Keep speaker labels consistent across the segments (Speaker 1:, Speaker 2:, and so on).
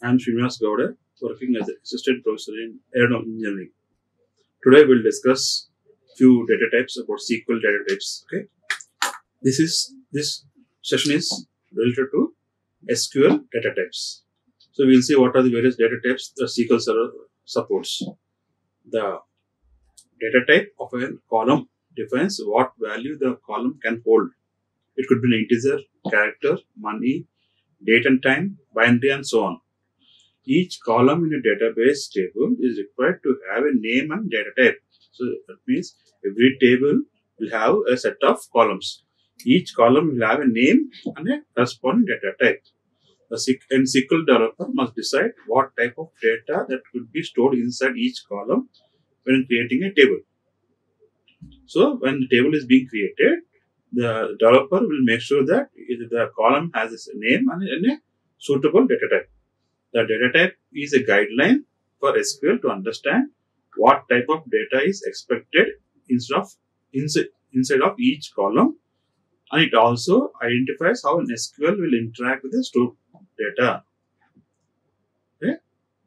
Speaker 1: I am Srinivas Gowda, working as an assistant professor in aeronautical engineering. Today we'll discuss few data types about SQL data types. Okay, this session is related to SQL data types. So we'll see what are the various data types the SQL Server supports. The data type of a column defines what value the column can hold. It could be an integer, character, money, date and time, binary, and so on. Each column in a database table is required to have a name and data type. So that means every table will have a set of columns. Each column will have a name and a corresponding data type. The SQL developer must decide what type of data that could be stored inside each column when creating a table. So when the table is being created, the developer will make sure that the column has its name and a suitable data type. The data type is a guideline for SQL to understand what type of data is expected inside of each column, and it also identifies how an SQL will interact with the stored data. Okay?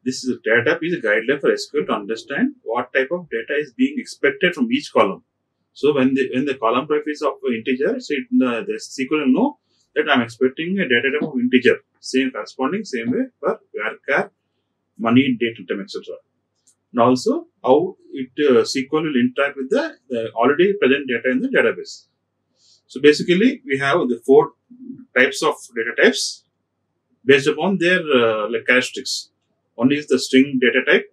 Speaker 1: This is a data type is a guideline for SQL to understand what type of data is being expected from each column. So when the column type is of integer, so the SQL will know that I'm expecting a data type of integer, same way for varchar, money, date, and time, etc. And also how SQL will interact with the already present data in the database. So basically, we have the four types of data types based upon their characteristics. One is the string data type,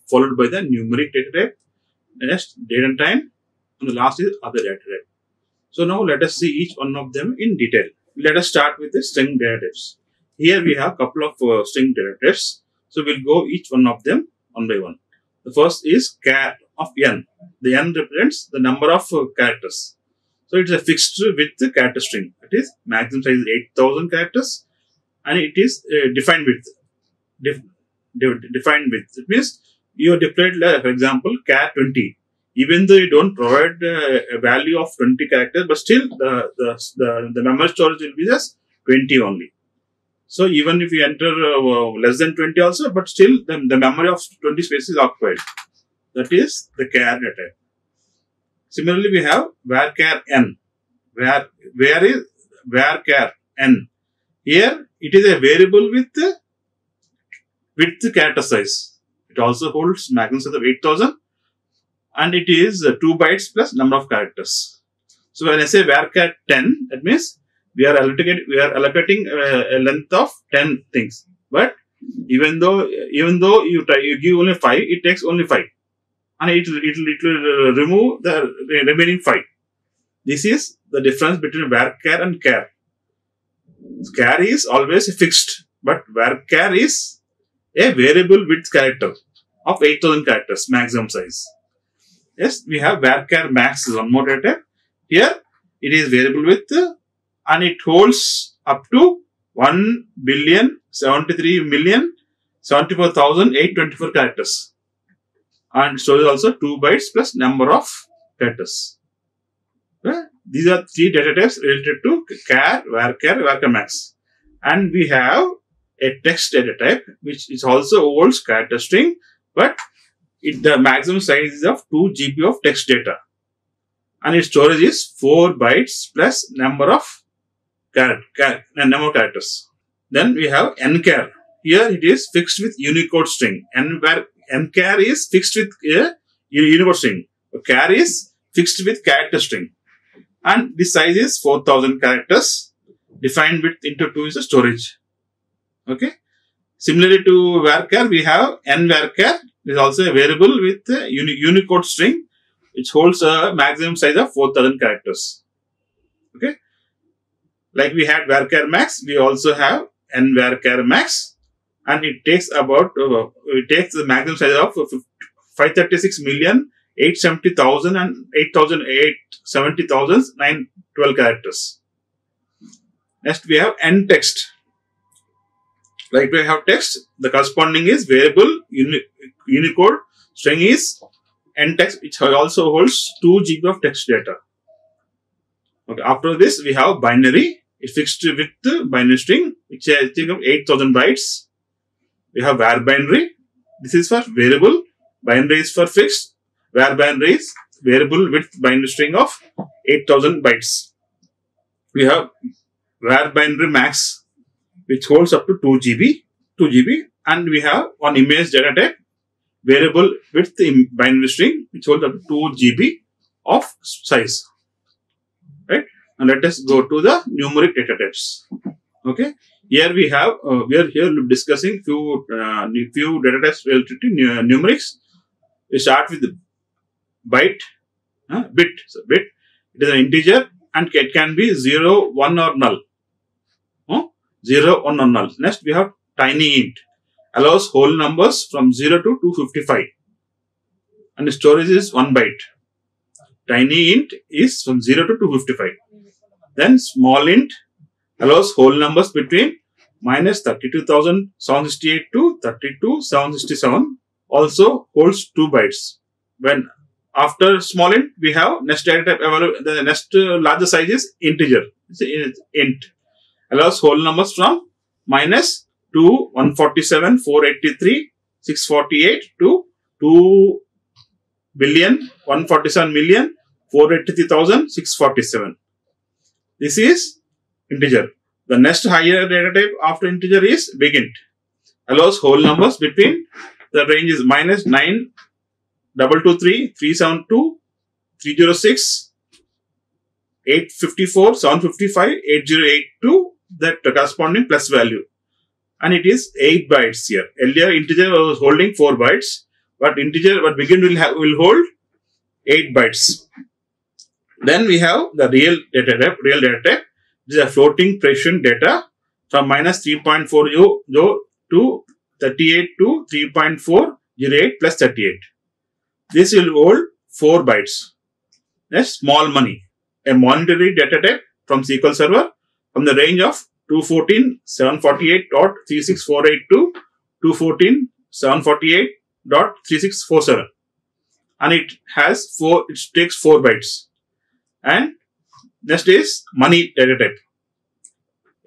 Speaker 1: followed by the numeric data type, next date and time, and the last is other data type. So now let us see each one of them in detail. Let us start with the string data types. Here we have a couple of string data types. So we'll go each one of them one by one. The first is char of n. The n represents the number of characters. So it's a fixed width character string. It is maximum size is 8,000 characters, and it is defined width. Defined width. It means you have declared, for example, char 20. Even though you don't provide a value of 20 characters, but still the memory storage will be just 20 only. So even if you enter less than 20 also, but still the memory of 20 space is occupied. That is the char data. Similarly, we have varchar n. Where is varchar n? Here it is a variable with character size. It also holds maximum size of 8,000. And it is 2 bytes plus number of characters. So when I say varchar 10, that means we are allocating a length of 10 things. But even though you give only 5, it takes only 5, and it will remove the remaining 5. This is the difference between varchar and char. Char is always fixed, but varchar is a variable width character of 8,000 characters maximum size. Yes, we have varchar max is one more data. Here it is variable width, and it holds up to 1,073,074,824 characters, and so is also 2 bytes plus number of characters. Okay? These are three data types related to char, varchar max, and we have a text data type which is also holds character string, but the maximum size is of 2 GB of text data, and its storage is 4 bytes plus number of characters. Then we have nchar. Here it is fixed with Unicode string. Nchar is fixed with Unicode string. Char is fixed with character string, and this size is 4,000 characters. Defined width into 2 is the storage. Okay. Similarly to varchar, we have nvarchar. It is also a variable with Unicode string, which holds a maximum size of 4,000 characters. Okay. Like we had varchar max, we also have nvarchar max, and it takes the maximum size of 536,870,000 and 8,870,912 characters. Next we have ntext. Like we have text, the corresponding is variable Unicode string is ntext, which also holds 2 GB of text data. Okay. After this, we have binary. It's fixed with binary string, which is 8,000 bytes. We have var binary. This is for variable. Binary is for fixed. Var binary is variable with binary string of 8000 bytes. We have var binary max, which holds up to 2 GB, and we have one image data type variable with the binary string, which holds up to 2 GB of size. Right? And let us go to the numeric data types. Okay. Here we have we are here discussing few data types related to numerics. We start with the byte, bit. So bit, it is an integer and it can be 0, 1 or null. 0, 1 or null. Next we have tiny int, allows whole numbers from 0 to 255 and the storage is 1 byte. Tiny int is from 0 to 255. Then small int allows whole numbers between minus 32,768 to 32,767, also holds 2 bytes. When after small int, we have next data type available. The next larger size is integer. It's int. Allows whole numbers from minus to 147, 483, 648 to 2 billion, 147 million, 483,647. This is integer. The next higher data type after integer is big int. Allows whole numbers between, the range is minus 9, 223, 372, 306, 854, 755, 8082, that corresponding plus value. And it is 8 bytes here. Earlier integer was holding 4 bytes, but big int will hold 8 bytes. Then we have the real data type. This is a floating precision data from minus 3.40 to 38 to 3.408 plus 38. This will hold 4 bytes. Next, small money, a monetary data type from SQL Server from the range of 214.748.3648 to 214.748.3647, and it takes 4 bytes. And next is money data type.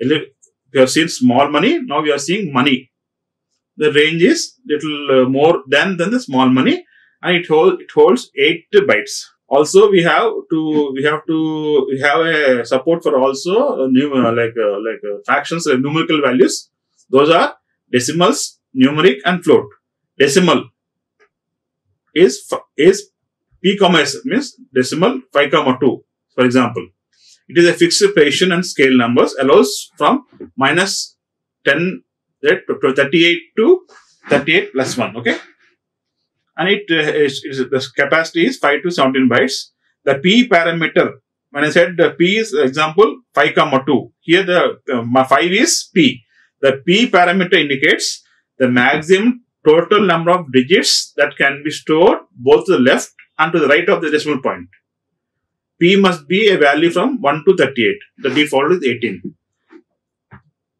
Speaker 1: We have seen small money. Now we are seeing money. The range is little more than the small money, and it holds 8 bytes. Also, we have a support for also fractions, numerical values. Those are decimals, numeric, and float. Decimal is p, s, means decimal 5,2. For example, it is a fixed precision and scale numbers, allows from minus 10 to 38 to 38 plus 1. Okay. And the capacity is 5 to 17 bytes. The p parameter, when I said the p is example 5,2, here the 5 is p. The p parameter indicates the maximum total number of digits that can be stored both to the left and to the right of the decimal point. P must be a value from 1 to 38. The default is 18.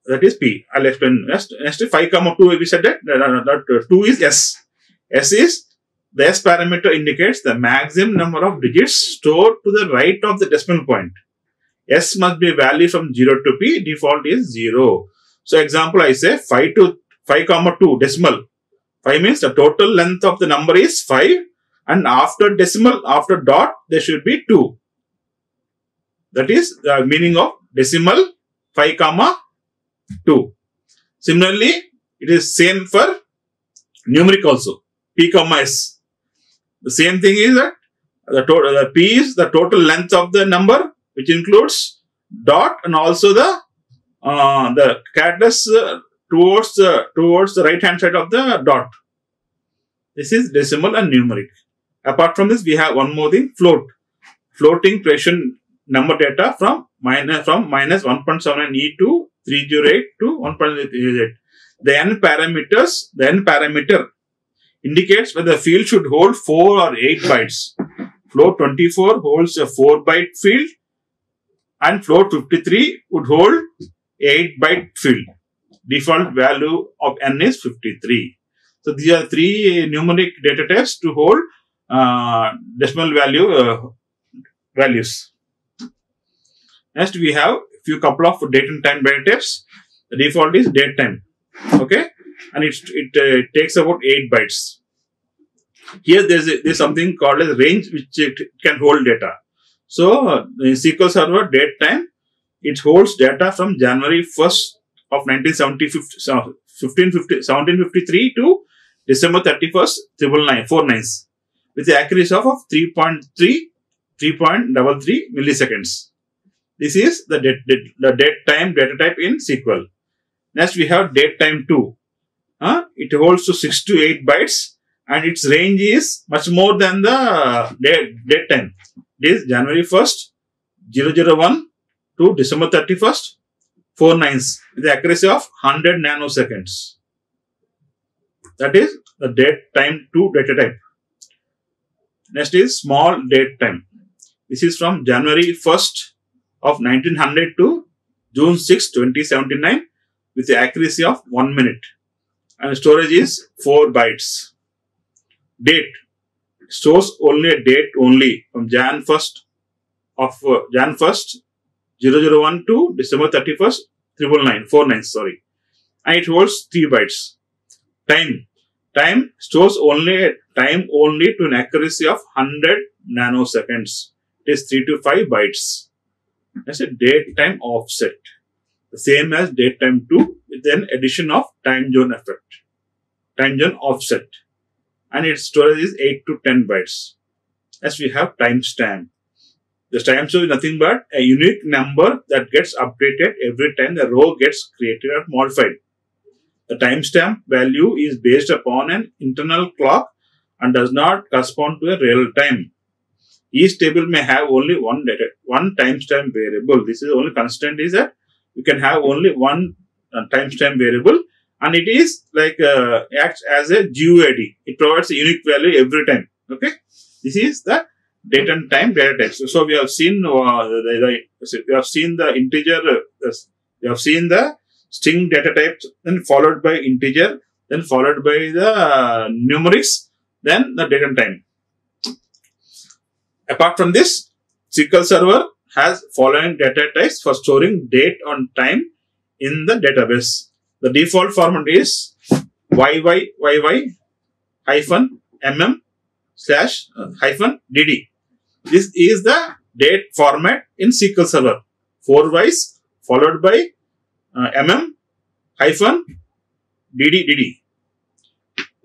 Speaker 1: That is P. I'll explain next. Next 5,2, we said that 2 is S. S is, the S parameter indicates the maximum number of digits stored to the right of the decimal point. S must be a value from 0 to P. Default is 0. So example, I say 5,2 decimal. 5 means the total length of the number is 5, and after decimal, after dot, there should be 2. That is the meaning of decimal 5,2. Similarly, it is same for numeric also. P, S. The same thing is that the P is the total length of the number, which includes dot and also the characters towards the right hand side of the dot. This is decimal and numeric. Apart from this, we have one more thing: float. Floating precision number data from minus 1.79 E to 308 to 1.38. The n parameter indicates whether the field should hold 4 or 8 bytes. Float 24 holds a 4 byte field, and float 53 would hold 8 byte field. Default value of n is 53. So these are 3 numeric data types to hold decimal values. Next, we have couple of date and time data types. The default is date time. Okay, and it takes about 8 bytes. Here there's something called as range which it can hold data. So in SQL Server date time, it holds data from January 1st of 1753 to December 31st, 499 with the accuracy of 3.33 milliseconds. This is the date time data type in SQL. Next we have date time 2. It holds to 6 to 8 bytes and its range is much more than the date time. It is January 1st, 001 to December 31st, 499 with the accuracy of 100 nanoseconds. That is the date time 2 data type. Next is small date time. This is from January 1st of 1900 to June 6, 2079 with the accuracy of 1 minute. And storage is 4 bytes. Date stores only a date only from Jan 1st, 001 to December 31st, 499, sorry. And it holds 3 bytes. Time stores only time only to an accuracy of 100 nanoseconds. It is 3 to 5 bytes. That's a date time offset. The same as date time 2 with an addition of time zone effect. Time zone offset. And its storage is 8 to 10 bytes. As we have timestamp. The timestamp is nothing but a unique number that gets updated every time the row gets created or modified. The timestamp value is based upon an internal clock and does not correspond to a real time. Each table may have only one timestamp variable. This is only constant is that you can have only one timestamp variable, and it is like acts as a GUID. It provides a unique value every time. Okay, this is the date and time data types. So we have seen the integer. We have seen the string data types, then followed by integer, then followed by the numerics, then the date and time. Apart from this, SQL Server has following data types for storing date and time in the database. The default format is YYYY-MM/-DD. This is the date format in SQL Server. 4Ys followed by MM-DD.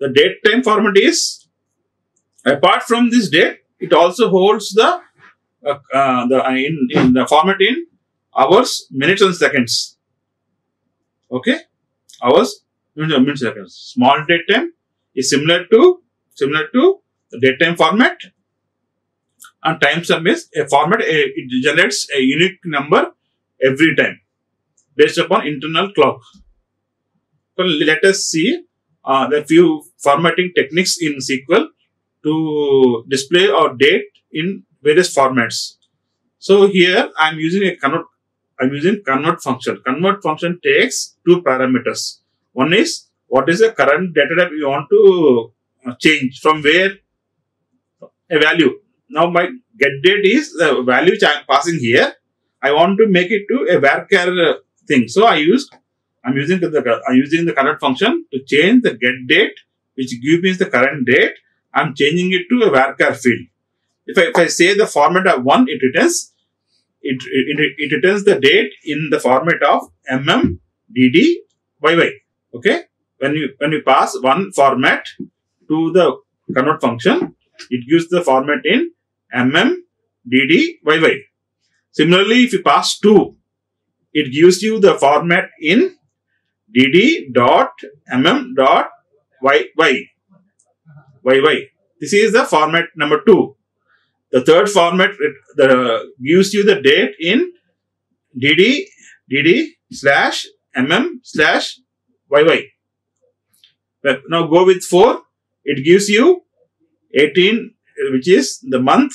Speaker 1: The date time format is, apart from this date, it also holds the in the format in hours, minutes and seconds. Okay, hours, minutes, seconds. Small date time is similar to the date time format, and timestamp is a format. It generates a unique number every time based upon internal clock. So let us see the few formatting techniques in SQL to display our date in various formats. So here I am using a convert function. Convert function takes 2 parameters. One is what is the current data type you want to change, from where a value. Now my get date is the value which I am passing here. I want to make it to a varchar thing. So I'm using the convert function to change the get date, which gives me the current date. I'm changing it to a varchar field. If I say the format of 1, it returns the date in the format of MMDDYY. Okay, when you pass one format to the convert function, it gives the format in MMDDYY. Similarly, if you pass 2, it gives you the format in dd.mm.yy. This is the format number 2. The third format gives you the date in dd/mm/yy. Now go with 4. It gives you 18, which is the month,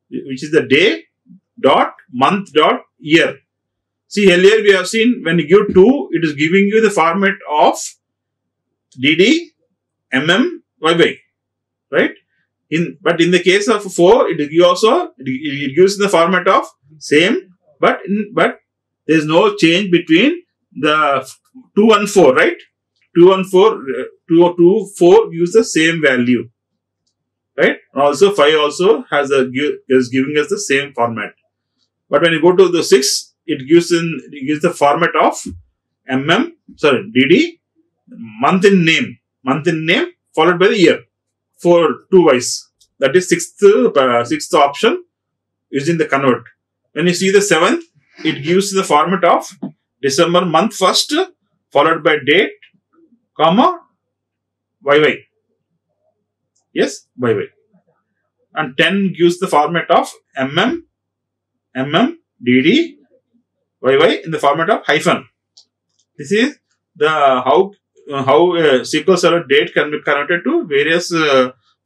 Speaker 1: which is the day dot month dot year. See, earlier we have seen when you give 2, it is giving you the format of dd/mm/yy, right? But in the case of 4, it gives the format of same, but there is no change between the 2 and 4, right? 2 4 gives the same value, right? And also 5 also is giving us the same format. But when you go to the 6, it gives the format of DD, month in name followed by the year for 2 wise. That is sixth option using the convert. When you see the 7th, it gives the format of December month first followed by date, comma, YY. Yes, YY. And 10 gives the format of DD, YY in the format of hyphen. This is the how SQL Server date can be converted to various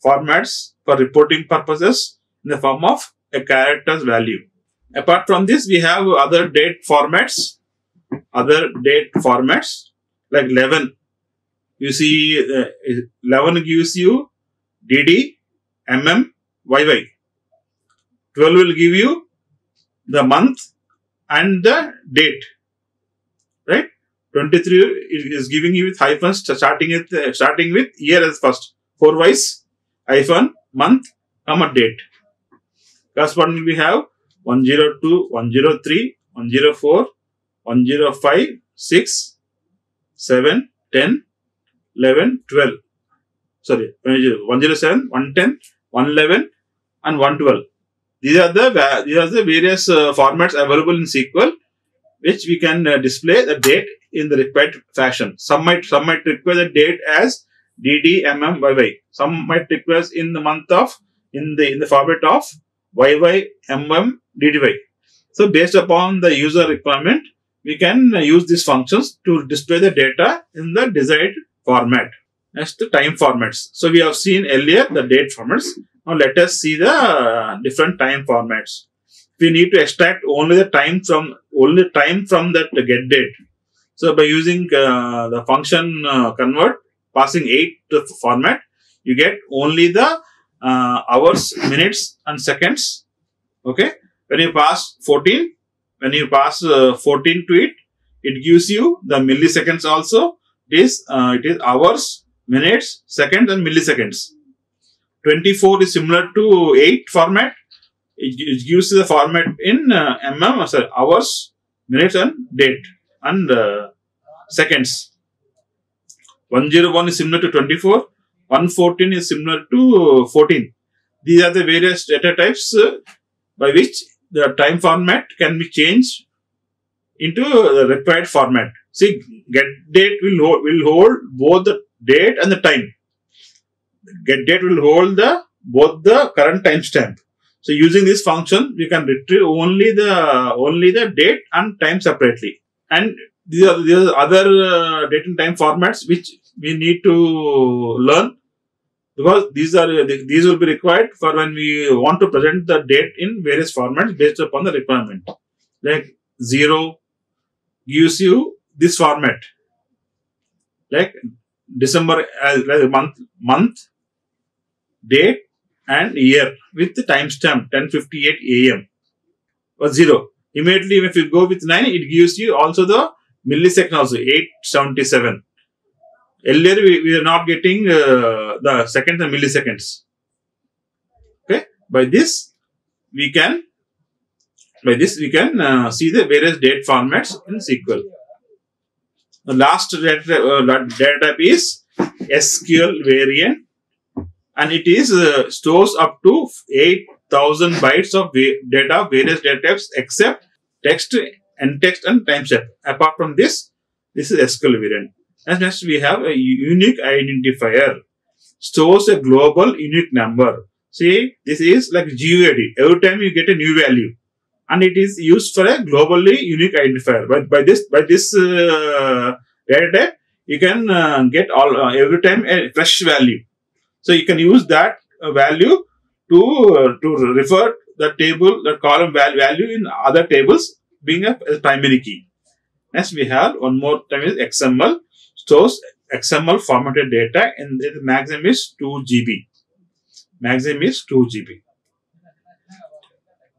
Speaker 1: formats for reporting purposes in the form of a character's value. Apart from this, we have other date formats like 11. You see, 11 gives you DD, YY. 12 will give you the month and the date, right? 23 is giving you with hyphens, starting with year as first. 4 wise, hyphen, month, comma, date. Correspondingly, we have 102, 103, 104, 105, 6, 7, 10, 11, 12. Sorry, 107, 110, 111, and 112. These are the various formats available in SQL, which we can display the date in the required fashion. Some might require the date as DD, YY. Some might require in the format of YY, DDY. So based upon the user requirement, we can use these functions to display the data in the desired format. Next, the time formats. So we have seen earlier the date formats. Now let us see the different time formats. We need to extract only the time from that get date. So by using the function convert, passing 8 to the format, you get only the hours, minutes, and seconds. Okay. When you pass 14 to it, it gives you the milliseconds also. It is hours, minutes, seconds, and milliseconds. 24 is similar to 8 format. It gives the format in hours, minutes, and date, and seconds. 101 is similar to 24. 114 is similar to 14. These are the various data types by which the time format can be changed into the required format. See, get date will hold both the date and the time. Get date will hold both the current timestamp. So using this function, we can retrieve only the date and time separately. And these are other date and time formats which we need to learn, because these will be required for when we want to present the date in various formats based upon the requirement. Like 0 gives you this format, like December as month, date, and year with the timestamp 10:58 a.m. or 0. Immediately, if you go with 9, it gives you also the millisecond also 877. Earlier, we are not getting the seconds and milliseconds. Okay, by this we can see the various date formats in SQL. The last data type is SQL variant, and it is stores up to 8,000 bytes of data, various data types except text, and timestamp. Apart from this is SQL variant. And next we have a unique identifier, stores a global unique number. See, this is like GUID. Every time you get a new value, and it is used for a globally unique identifier. But by this data type, you can get every time a fresh value. So you can use that value to refer the table, the column value in other tables, being a primary key. Next we have one more time is XML, stores XML formatted data, and the maximum is 2 GB. Maximum is 2 GB.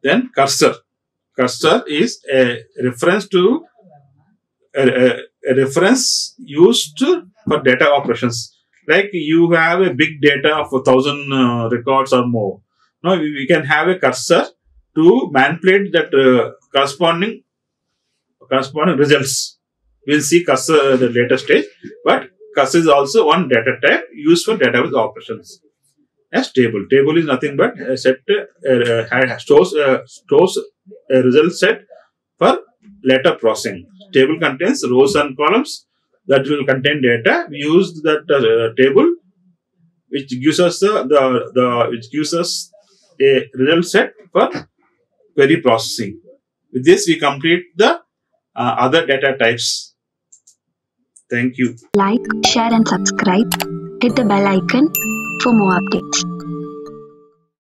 Speaker 1: Then cursor. Cursor is a reference to a reference used for data operations. Like you have a big data of 1,000 records or more. Now we can have a cursor to manipulate that corresponding results. We'll see cursor at the later stage, but cursor is also one data type used for database operations. As table is nothing but a set stores a result set for later processing. Table contains rows and columns that will contain data. We use that table, which gives us which gives us a result set for query processing. With this, we complete the other data types. Thank you.
Speaker 2: Like, share and subscribe. Hit the bell icon for more updates.